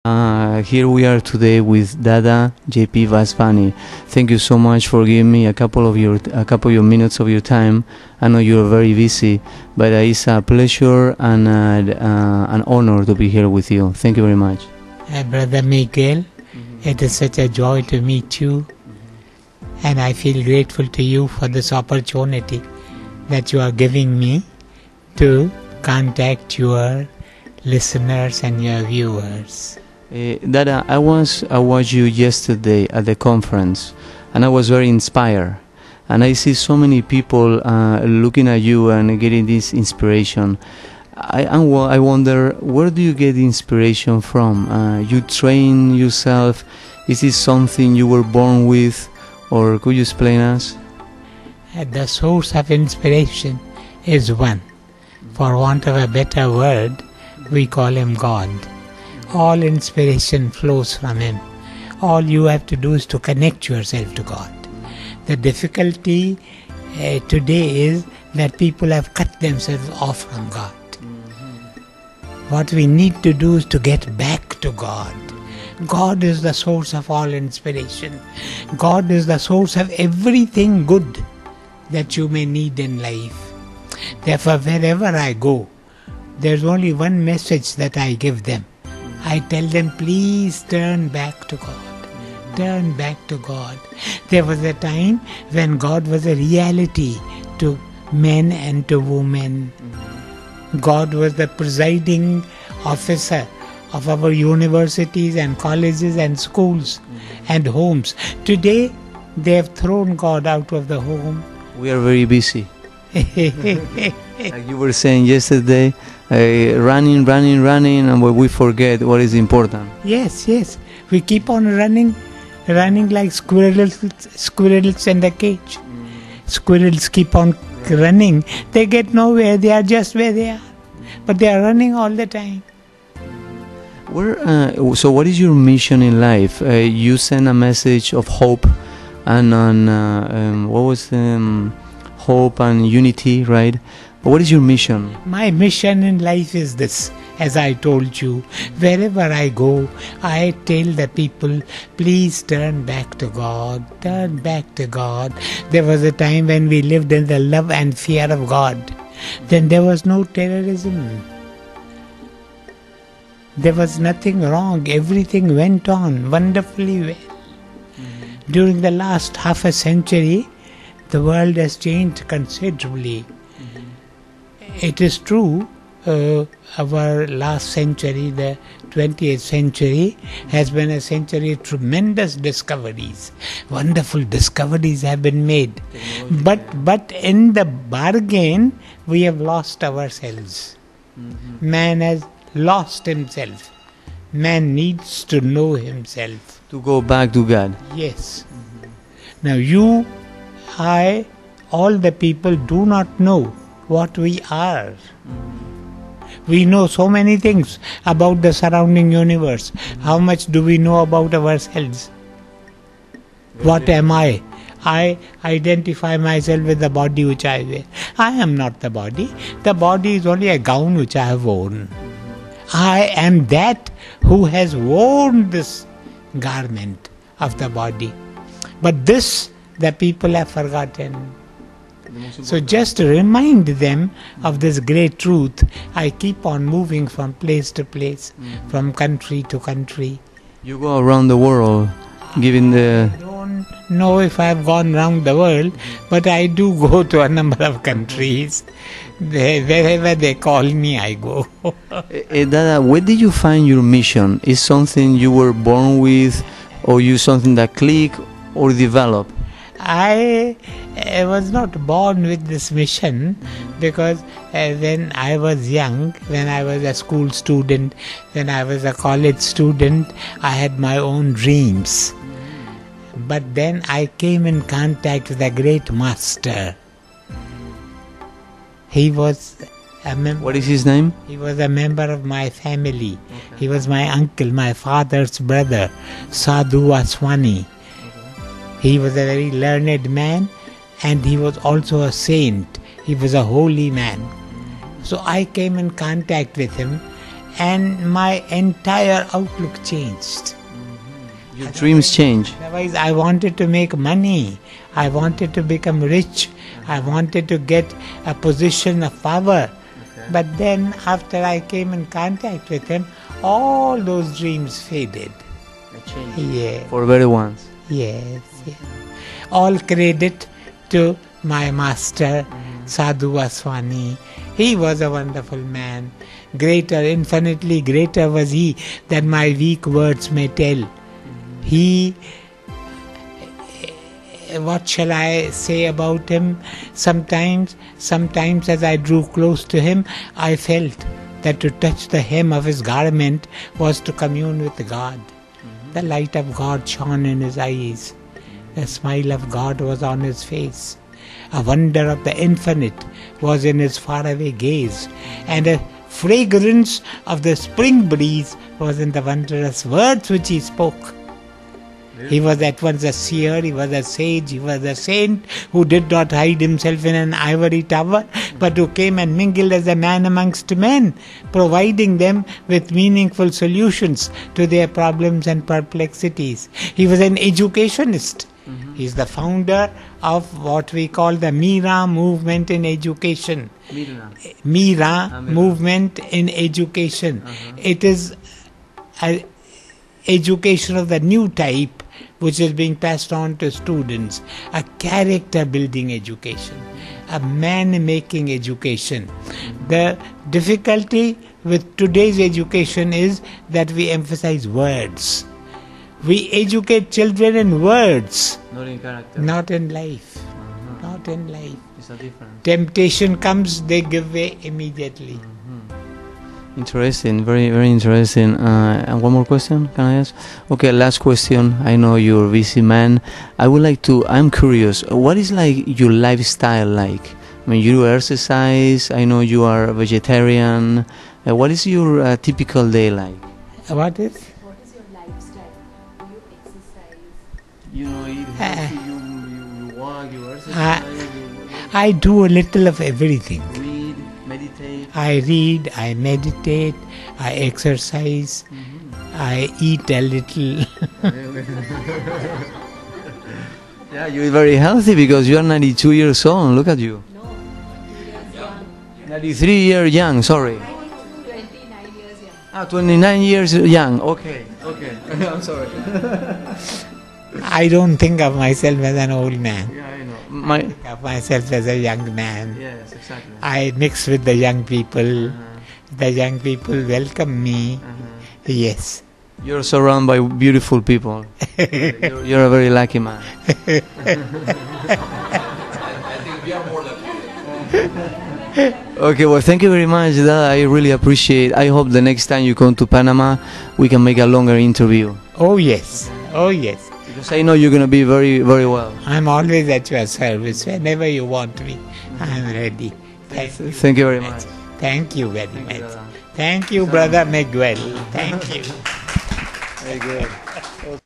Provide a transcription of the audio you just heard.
Here we are today with Dada J.P Vaswani. Thank you so much for giving me a couple of your minutes of your time. I know you're very busy, but it's a pleasure and an honor to be here with you. Thank you very much. Brother Miguel, it is such a joy to meet you, and I feel grateful to you for this opportunity that you are giving me to contact your listeners and your viewers. Dada, I watched you yesterday at the conference, and I was very inspired. And I see so many people looking at you and getting this inspiration. I wonder, where do you get the inspiration from? You train yourself? Is this something you were born with, or could you explain us? The source of inspiration is one. For want of a better word, we call him God. All inspiration flows from him. All you have to do is to connect yourself to God. The difficulty today is that people have cut themselves off from God. What we need to do is to get back to God. God is the source of all inspiration. God is the source of everything good that you may need in life. Therefore, wherever I go, there's only one message that I give them. I tell them, please turn back to God. Turn back to God. There was a time when God was a reality to men and to women. God was the presiding officer of our universities and colleges and schools and homes. Today, they have thrown God out of the home. We are very busy. Like you were saying yesterday, running, and we forget what is important. Yes. We keep on running like squirrels in the cage. Squirrels keep on running. They get nowhere. They are just where they are. But they are running all the time. So what is your mission in life? You send a message of hope and hope and unity, right? But what is your mission? My mission in life is this, as I told you. Wherever I go, I tell the people, please turn back to God. Turn back to God. There was a time when we lived in the love and fear of God. Then there was no terrorism. There was nothing wrong. Everything went on wonderfully well. During the last half a century, the world has changed considerably. It is true, our last century, the 20th century, has been a century of tremendous discoveries. Wonderful discoveries have been made. But in the bargain, we have lost ourselves. Man has lost himself. Man needs to know himself. To go back to God. Yes. Now you, I, all the people do not know what we are. We know so many things about the surrounding universe. How much do we know about ourselves? What am I? I identify myself with the body which I wear. I am not the body. The body is only a gown which I have worn. I am that who has worn this garment of the body. But this the people have forgotten. So just to remind them of this great truth, I keep on moving from place to place, from country to country. You go around the world giving the... I don't know if I have gone around the world, but I do go to a number of countries. Wherever they call me, I go. Dada, where did you find your mission? Is something you were born with, or you something that clicked or developed? I was not born with this mission, because when I was young, when I was a school student, when I was a college student, I had my own dreams. But then I came in contact with a great master. He was a member. What is his name? He was a member of my family. Okay. He was my uncle, my father's brother, Sadhu Vaswani. He was a very learned man, and he was also a saint. He was a holy man. So I came in contact with him, and my entire outlook changed. Your dreams change. Otherwise, I wanted to make money. I wanted to become rich. I wanted to get a position of power. But then, after I came in contact with him, all those dreams faded. Yeah. For better ones. Yes, yes. All credit to my master, Sadhu Vaswani. He was a wonderful man. Greater, infinitely greater was he than my weak words may tell. He, what shall I say about him? Sometimes as I drew close to him, I felt that to touch the hem of his garment was to commune with God. The light of God shone in his eyes. The smile of God was on his face. A wonder of the infinite was in his faraway gaze. And a fragrance of the spring breeze was in the wondrous words which he spoke. He was at once a seer, he was a sage, he was a saint who did not hide himself in an ivory tower, but who came and mingled as a man amongst men, providing them with meaningful solutions to their problems and perplexities. He was an educationist. He is the founder of what we call the Mira movement in education. Mira movement in education. It is an education of the new type which is being passed on to students, a character-building education, a man-making education. The difficulty with today's education is that we emphasize words. We educate children in words, Not in character. not in life. Not in life. It's a difference. Temptation comes, they give way immediately. Interesting, very, very interesting. And one more question, can I ask? Okay, last question. I know you're a busy man. I'm curious, what is like your lifestyle like? I mean, you do exercise, I know you are a vegetarian. What is your typical day like? What is? What is your lifestyle? Do you exercise? You know, eat healthy, you walk, you exercise, I do a little of everything. read, meditate. I read, I meditate, I exercise, I eat a little. Yeah, you're very healthy because you are 92 years old. Look at you. No, 2 years young. 93 years young, sorry. 29 years young. 29 years young. Okay, okay. I'm sorry. I don't think of myself as an old man. Yeah, I know. I think of myself as a young man. Yes, exactly. I mix with the young people. The young people welcome me. Yes. You're surrounded by beautiful people. You're a very lucky man. I think we are more lucky. Okay, well, thank you very much. That I really appreciate. I hope the next time you come to Panama, we can make a longer interview. Oh yes. Oh yes. Because I know you're going to be very, very well. I'm always at your service. Whenever you want me, I'm ready. Thank you very much. Thank you very Thank you, much. Dada. Thank you, Brother Miguel. Thank you. Very good.